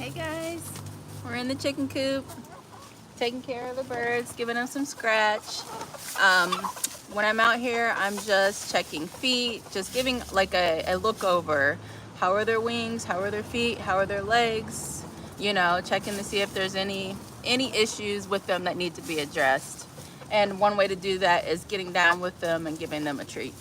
Hey guys, we're in the chicken coop, taking care of the birds, giving them some scratch. When I'm out here, I'm just checking feet, just giving like a look over. How are their wings? How are their feet? How are their legs? You know, checking to see if there's any issues with them that need to be addressed. And one way to do that is getting down with them and giving them a treat.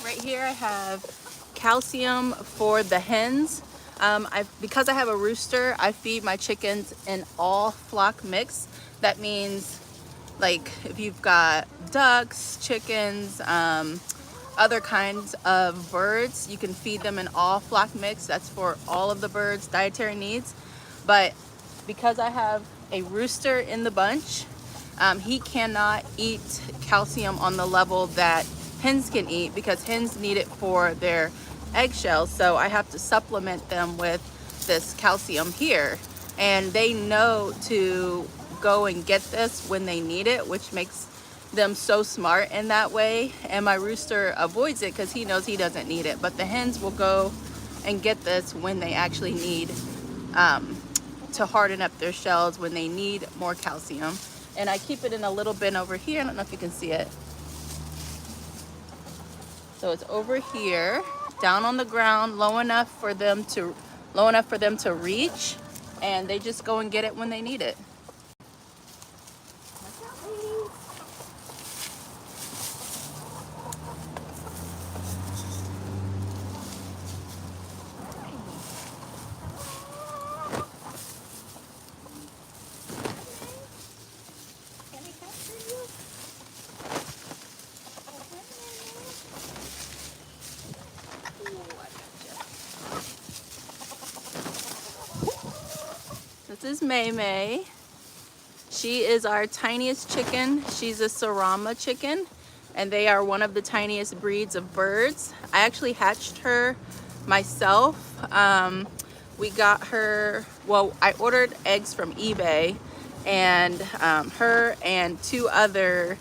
Right here I have calcium for the hens. Because I have a rooster, I feed my chickens an all flock mix. That means like if you've got ducks, chickens, other kinds of birds, you can feed them an all flock mix. That's for all of the birds' dietary needs. But because I have a rooster in the bunch, he cannot eat calcium on the level that hens can eat because hens need it for their eggshells. So I have to supplement them with this calcium here. And they know to go and get this when they need it, which makes them so smart in that way. And my rooster avoids it because he knows he doesn't need it. But the hens will go and get this when they actually need to harden up their shells, when they need more calcium. And I keep it in a little bin over here. I don't know if you can see it. So it's over here, down on the ground, low enough for them to reach, and they just go and get it when they need it. This is May May. She is our tiniest chicken. She's a Sarama chicken, and they are one of the tiniest breeds of birds. I actually hatched her myself. We got her, well, I ordered eggs from eBay, and her and two other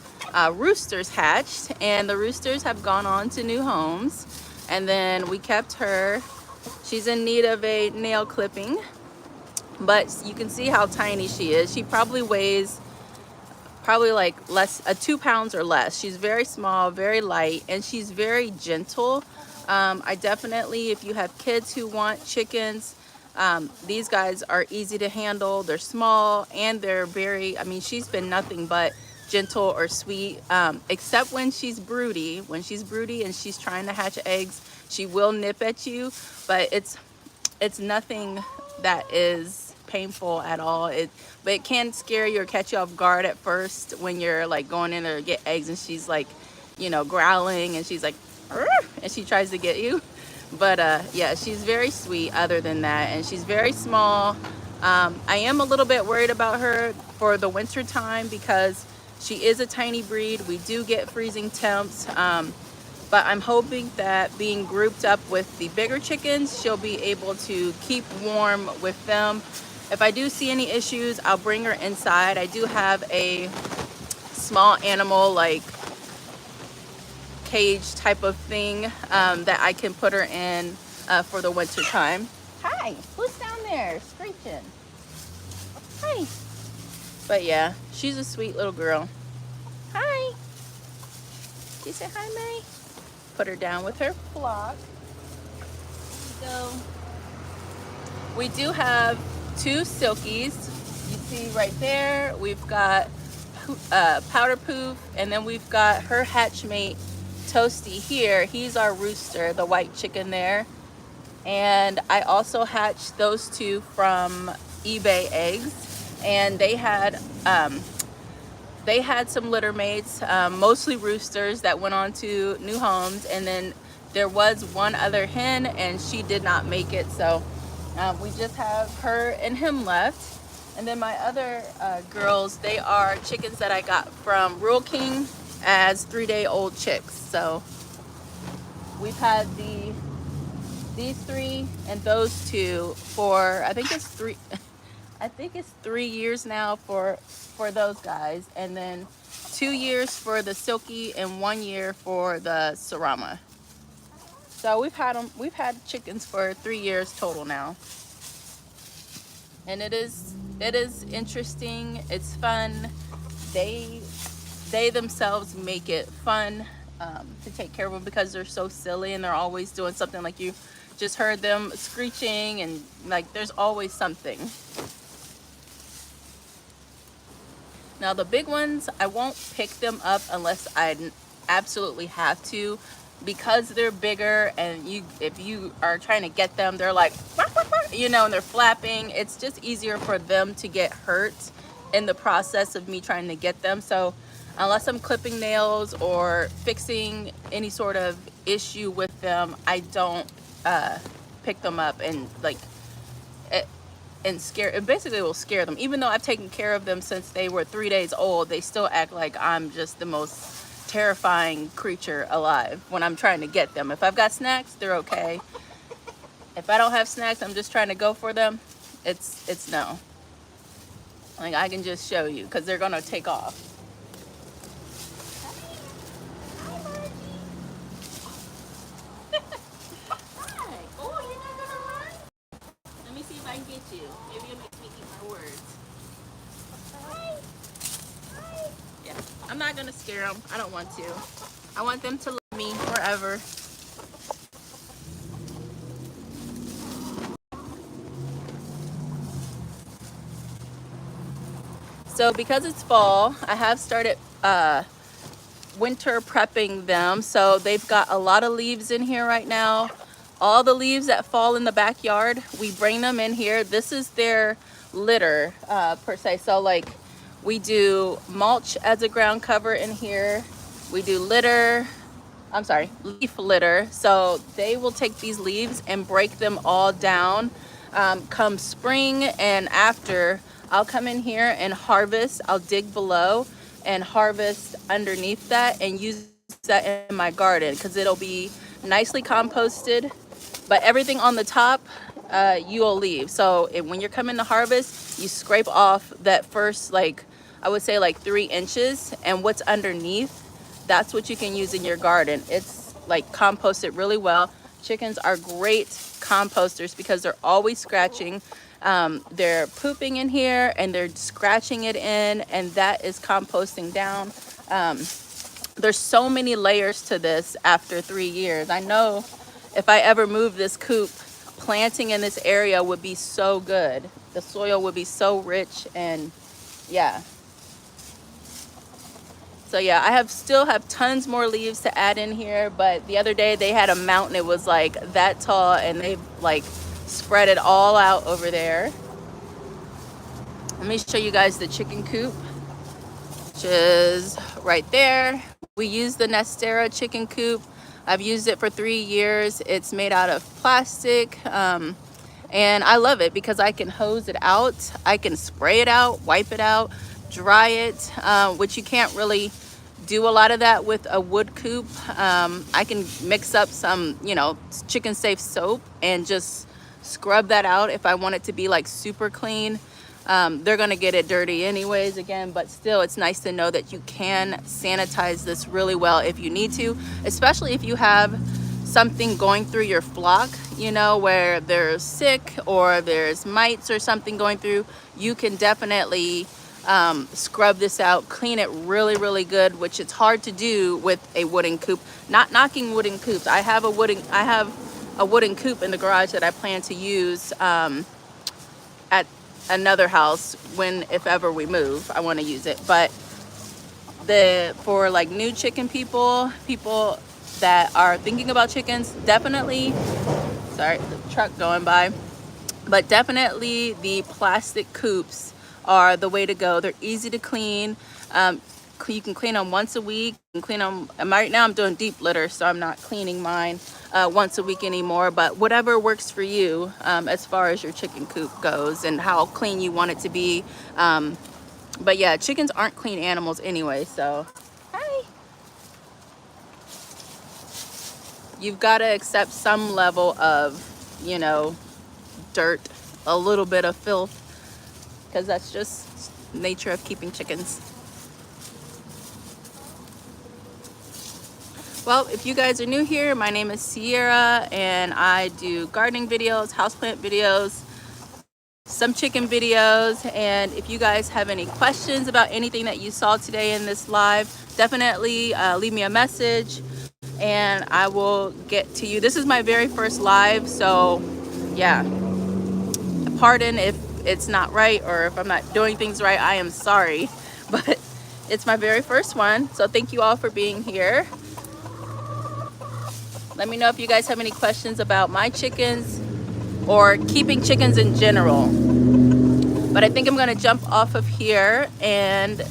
roosters hatched, and the roosters have gone on to new homes. And then we kept her. She's in need of a nail clipping, but you can see how tiny she is. She probably weighs like 2 pounds or less. She's very small, very light, and she's very gentle. I definitely, if you have kids who want chickens, these guys are easy to handle. They're small and they're very, I mean, she's been nothing but gentle or sweet, except when she's broody. When she's broody and she's trying to hatch eggs, she will nip at you, but it's nothing that is painful at all. But it can scare you or catch you off guard at first when you're like going in there to get eggs and she's like, you know, growling and she's like, "Arr!" and she tries to get you. But yeah, she's very sweet other than that, and she's very small. I am a little bit worried about her for the winter time because she is a tiny breed. We do get freezing temps. But I'm hoping that being grouped up with the bigger chickens, she'll be able to keep warm with them. If I do see any issues, I'll bring her inside. I do have a small animal like cage type of thing that I can put her in for the winter time. Hi, who's down there screeching? Hi. But yeah, she's a sweet little girl. Hi. Did you say hi, May? Put her down with her flock. So we do have two silkies. You see right there, we've got powder poof, and then we've got her hatchmate Toasty here. He's our rooster, the white chicken there. And I also hatched those two from eBay eggs, and they had some litter mates, mostly roosters that went on to new homes, and then there was one other hen and she did not make it, so we just have her and him left. And then my other girls, they are chickens that I got from Rural King as 3-day-old chicks. So we've had these three and those two for I think it's 3 years now for those guys, and then 2 years for the silky and 1 year for the Sarama. So we've had chickens for 3 years total now, and it is interesting. It's fun. They themselves make it fun to take care of them because they're so silly and they're always doing something. Like you just heard them screeching, and like there's always something. Now the big ones, I won't pick them up unless I absolutely have to, because they're bigger, and if you are trying to get them, they're like, you know, and they're flapping. It's just easier for them to get hurt in the process of me trying to get them. So unless I'm clipping nails or fixing any sort of issue with them, I don't pick them up and like and scare. It basically will scare them. Even though I've taken care of them since they were 3 days old, they still act like I'm just the most terrifying creature alive when I'm trying to get them. If I've got snacks, they're okay. If I don't have snacks, I'm just trying to go for them, it's no. Like I can just show you because they're gonna take off. I'm not gonna scare them. I don't want to. I want them to love me forever. So because it's fall, I have started winter prepping them. So they've got a lot of leaves in here right now. All the leaves that fall in the backyard, we bring them in here. This is their litter per se. So like we do mulch as a ground cover in here. We do leaf litter. So they will take these leaves and break them all down. Come spring and after, I'll come in here and harvest. I'll dig below and harvest underneath that and use that in my garden because it'll be nicely composted. But everything on the top, you'll leave. So when you're coming to harvest, you scrape off that first, like, I would say like 3 inches, and what's underneath, that's what you can use in your garden. It's like composted really well. Chickens are great composters because they're always scratching. They're pooping in here and they're scratching it in, and that is composting down. There's so many layers to this after 3 years. I know if I ever move this coop, planting in this area would be so good. The soil would be so rich, and yeah. So yeah, I still have tons more leaves to add in here, but the other day they had a mountain. It was like that tall, and they like spread it all out over there. Let me show you guys the chicken coop, which is right there. We use the Nestera chicken coop. I've used it for 3 years. It's made out of plastic, and I love it because I can hose it out. I can spray it out, wipe it out, dry it, which you can't really do a lot of that with a wood coop. I can mix up some, you know, chicken safe soap and just scrub that out if I want it to be like super clean. They're gonna get it dirty anyways again, but still it's nice to know that you can sanitize this really well if you need to, especially if you have something going through your flock, you know, where they're sick or there's mites or something going through. You can definitely scrub this out, clean it really good, which it's hard to do with a wooden coop. Not knocking wooden coops. I have a wooden coop in the garage that I plan to use at another house if ever we move. I want to use it, but for like new chicken people that are thinking about chickens, definitely, sorry, the truck going by, but definitely the plastic coops are the way to go. They're easy to clean. You can clean them once a week. You can clean them. Right now I'm doing deep litter, so I'm not cleaning mine once a week anymore, but whatever works for you as far as your chicken coop goes and how clean you want it to be. But yeah, chickens aren't clean animals anyway, so hi. You've got to accept some level of, you know, dirt, a little bit of filth, because that's just nature of keeping chickens. Well, if you guys are new here, my name is Sierra, and I do gardening videos, houseplant videos, some chicken videos. And if you guys have any questions about anything that you saw today in this live, definitely leave me a message and I will get to you. This is my very first live, so yeah, pardon if it's not right or if I'm not doing things right. I am sorry, but it's my very first one, so thank you all for being here. Let me know if you guys have any questions about my chickens or keeping chickens in general. But I think I'm gonna jump off of here, and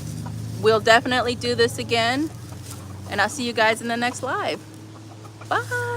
we'll definitely do this again, and I'll see you guys in the next live. Bye.